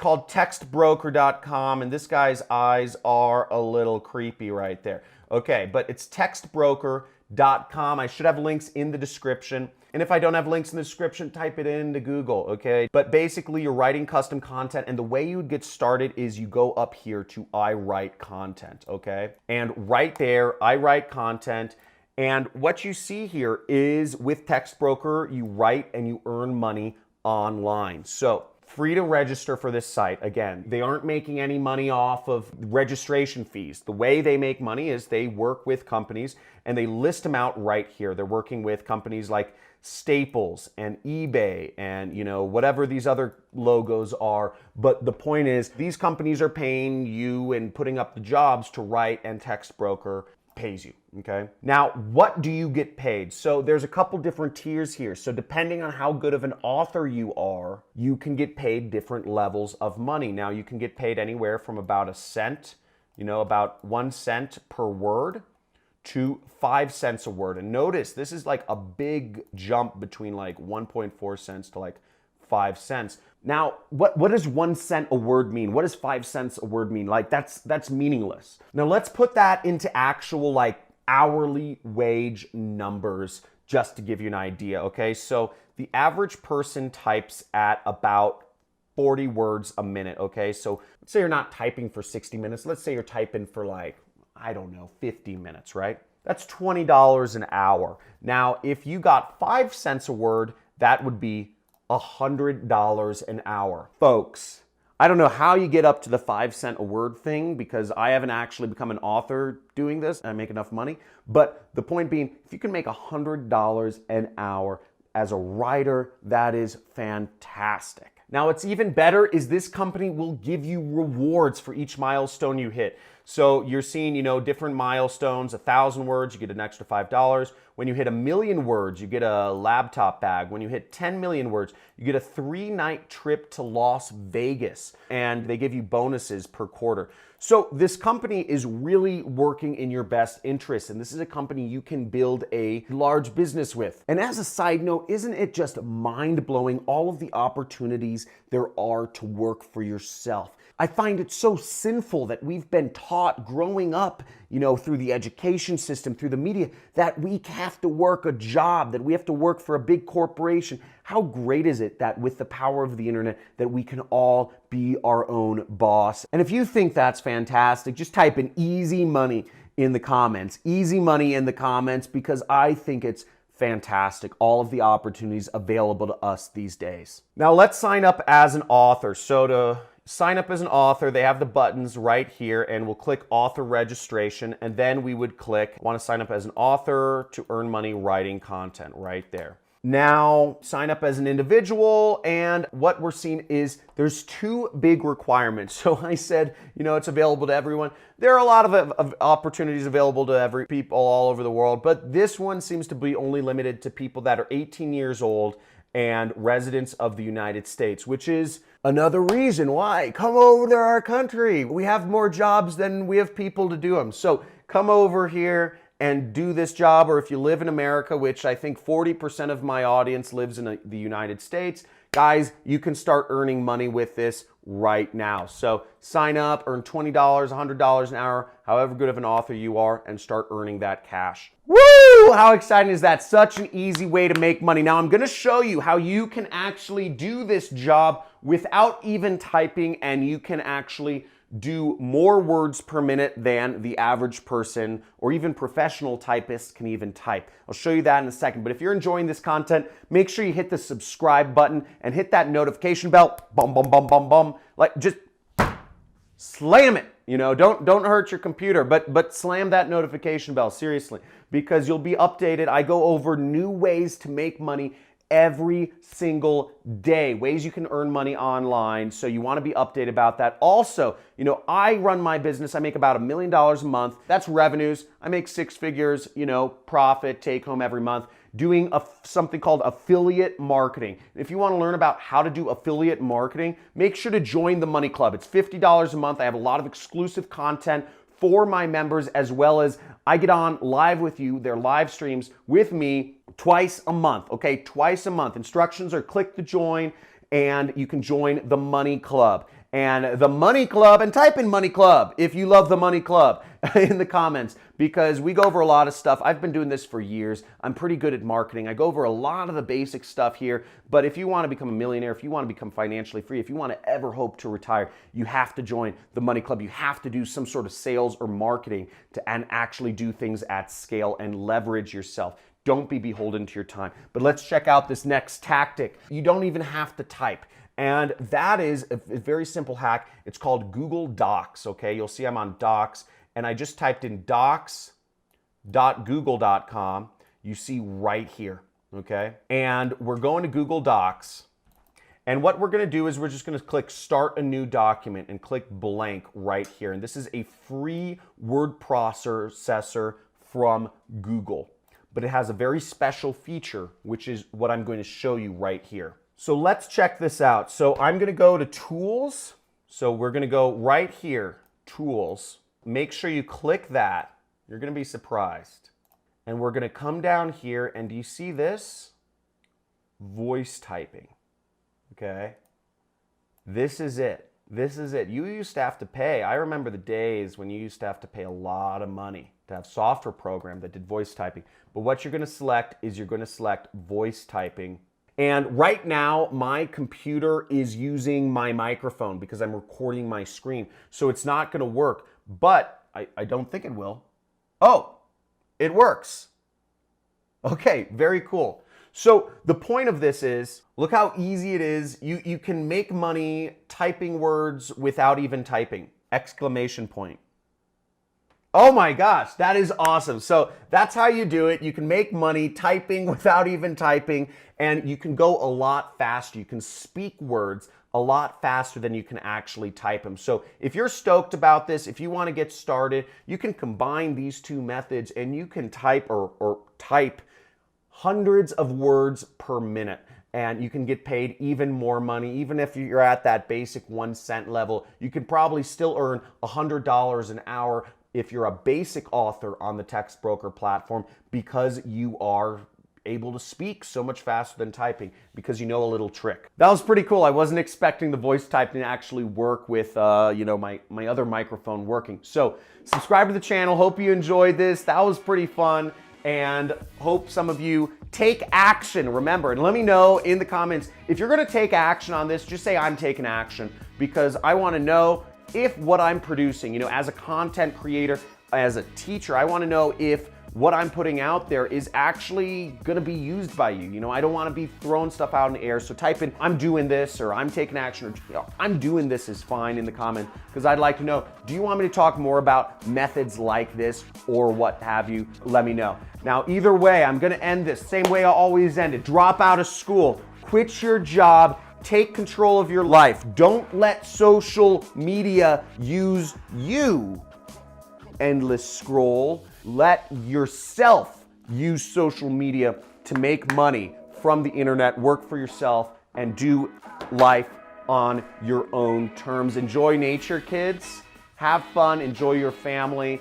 called textbroker.com, and this guy's eyes are a little creepy right there. Okay, but it's textbroker.com. I should have links in the description. And if I don't have links in the description, type it into Google, okay? But basically, you're writing custom content, and the way you would get started is you go up here to I write content, okay? And right there, I write content. And what you see here is with TextBroker, you write and you earn money online. So free to register for this site. Again, they aren't making any money off of registration fees. The way they make money is they work with companies and they list them out right here. They're working with companies like Staples and eBay and, you know, whatever these other logos are. But the point is, these companies are paying you and putting up the jobs to write, and TextBroker pays you, okay? Now, what do you get paid? So there's a couple different tiers here. So depending on how good of an author you are, you can get paid different levels of money. Now, you can get paid anywhere from about a cent, you know, about 1 cent per word, to 5 cents a word. And notice, this is like a big jump between like 1.4 cents to like 5 cents. Now, what does 1 cent a word mean? What does 5 cents a word mean? Like, that's meaningless. Now, let's put that into actual like hourly wage numbers just to give you an idea, okay? So the average person types at about 40 words a minute, okay? So let's say you're not typing for 60 minutes. Let's say you're typing for like, I don't know, 50 minutes, right? That's $20 an hour. Now, if you got 5 cents a word, that would be $100 an hour. Folks, I don't know how you get up to the 5 cent a word thing, because I haven't actually become an author doing this and I make enough money. But the point being, if you can make $100 an hour as a writer, that is fantastic. Now, what's even better is this company will give you rewards for each milestone you hit. So you're seeing, you know, different milestones. 1,000 words, you get an extra $5. When you hit 1,000,000 words, you get a laptop bag. When you hit 10 million words, you get a 3-night trip to Las Vegas, and they give you bonuses per quarter. So this company is really working in your best interest, and this is a company you can build a large business with. And as a side note, isn't it just mind-blowing all of the opportunities there are to work for yourself? I find it so sinful that we've been taught growing up, you know, through the education system, through the media, that we have to work a job, that we have to work for a big corporation. How great is it that with the power of the internet that we can all be our own boss? And if you think that's fantastic, just type in easy money in the comments. Easy money in the comments, because I think it's fantastic, all of the opportunities available to us these days. Now let's sign up as an author. So to sign up as an author, they have the buttons right here, and we'll click author registration, and then we would click, want to sign up as an author to earn money writing content right there. Now, sign up as an individual, and what we're seeing is there's 2 big requirements. So I said, you know, it's available to everyone. There are a lot of opportunities available to every people all over the world, but this one seems to be only limited to people that are 18 years old and residents of the United States, which is another reason why. Come over to our country. We have more jobs than we have people to do them. So come over here and do this job. Or if you live in America, which I think 40% of my audience lives in the United States, guys, you can start earning money with this right now. So sign up, earn $20, $100 an hour, however good of an author you are, and start earning that cash. Woo! How exciting is that? Such an easy way to make money. Now I'm going to show you how you can actually do this job without even typing, and you can actually do more words per minute than the average person or even professional typists can even type. I'll show you that in a second. But if you're enjoying this content, make sure you hit the subscribe button and hit that notification bell. Bum, bum, bum, bum, bum. Like, just slam it. You know, don't hurt your computer, but slam that notification bell, seriously, because you'll be updated. I go over new ways to make money every single day, ways you can earn money online. So you want to be updated about that. Also, you know, I run my business. I make about $1 million a month. That's revenues. I make 6 figures, you know, profit take home every month doing something called affiliate marketing. If you want to learn about how to do affiliate marketing, make sure to join the Money Club. It's $50 a month. I have a lot of exclusive content for my members, as well as I get on live with you, their live streams with me twice a month, okay? Twice a month. Instructions are click to join, and you can join the Money Club. and the Money Club, and type in Money Club if you love the Money Club in the comments, because we go over a lot of stuff. I've been doing this for years. I'm pretty good at marketing. I go over a lot of the basic stuff here, but if you want to become a millionaire, if you want to become financially free, if you want to ever hope to retire, you have to join the Money Club. You have to do some sort of sales or marketing and actually do things at scale and leverage yourself. Don't be beholden to your time. But let's check out this next tactic. You don't even have to type. And that is a very simple hack. It's called Google Docs, okay? You'll see I'm on Docs, and I just typed in docs.google.com. You see right here, okay? And we're going to Google Docs. And what we're gonna do is we're just gonna click Start a New Document and click blank right here. And this is a free word processor from Google. But it has a very special feature, which is what I'm going to show you right here. So let's check this out. So I'm going to go to Tools. So we're going to go right here, Tools. Make sure you click that. You're going to be surprised. And we're going to come down here, and do you see this? Voice typing. Okay? This is it. This is it. You used to have to pay. I remember the days when you used to have to pay a lot of money to have a software program that did voice typing. But what you're going to select is you're going to select voice typing. And right now, my computer is using my microphone because I'm recording my screen. So it's not going to work, but I don't think it will. Oh, it works. Okay, very cool. So the point of this is, look how easy it is. You can make money typing words without even typing. Exclamation point. Oh my gosh, that is awesome. So that's how you do it. You can make money typing without even typing, and you can go a lot faster. You can speak words a lot faster than you can actually type them. So if you're stoked about this, if you want to get started, you can combine these two methods and you can type or type hundreds of words per minute. And you can get paid even more money. Even if you're at that basic 1 cent level, you can probably still earn $100 an hour if you're a basic author on the Text Broker platform, because you are able to speak so much faster than typing because you know a little trick. That was pretty cool. I wasn't expecting the voice typing to actually work with my other microphone working. So subscribe to the channel. Hope you enjoyed this. That was pretty fun, and hope some of you take action. Remember, and let me know in the comments if you're going to take action on this. Just say I'm taking action, because I want to know if what I'm producing, as a content creator, as a teacher, I want to know if what I'm putting out there is actually going to be used by you. I don't want to be throwing stuff out in the air. So type in I'm doing this, or I'm taking action, or I'm doing this is fine in the comment, because I'd like to know, do you want me to talk more about methods like this or what have you? Let me know. Now, either way, I'm going to end this same way I always end it. Drop out of school, quit your job, take control of your life. Don't let social media use you. Endless scroll. Let yourself use social media to make money from the internet. Work for yourself and do life on your own terms. Enjoy nature, kids. Have fun. Enjoy your family.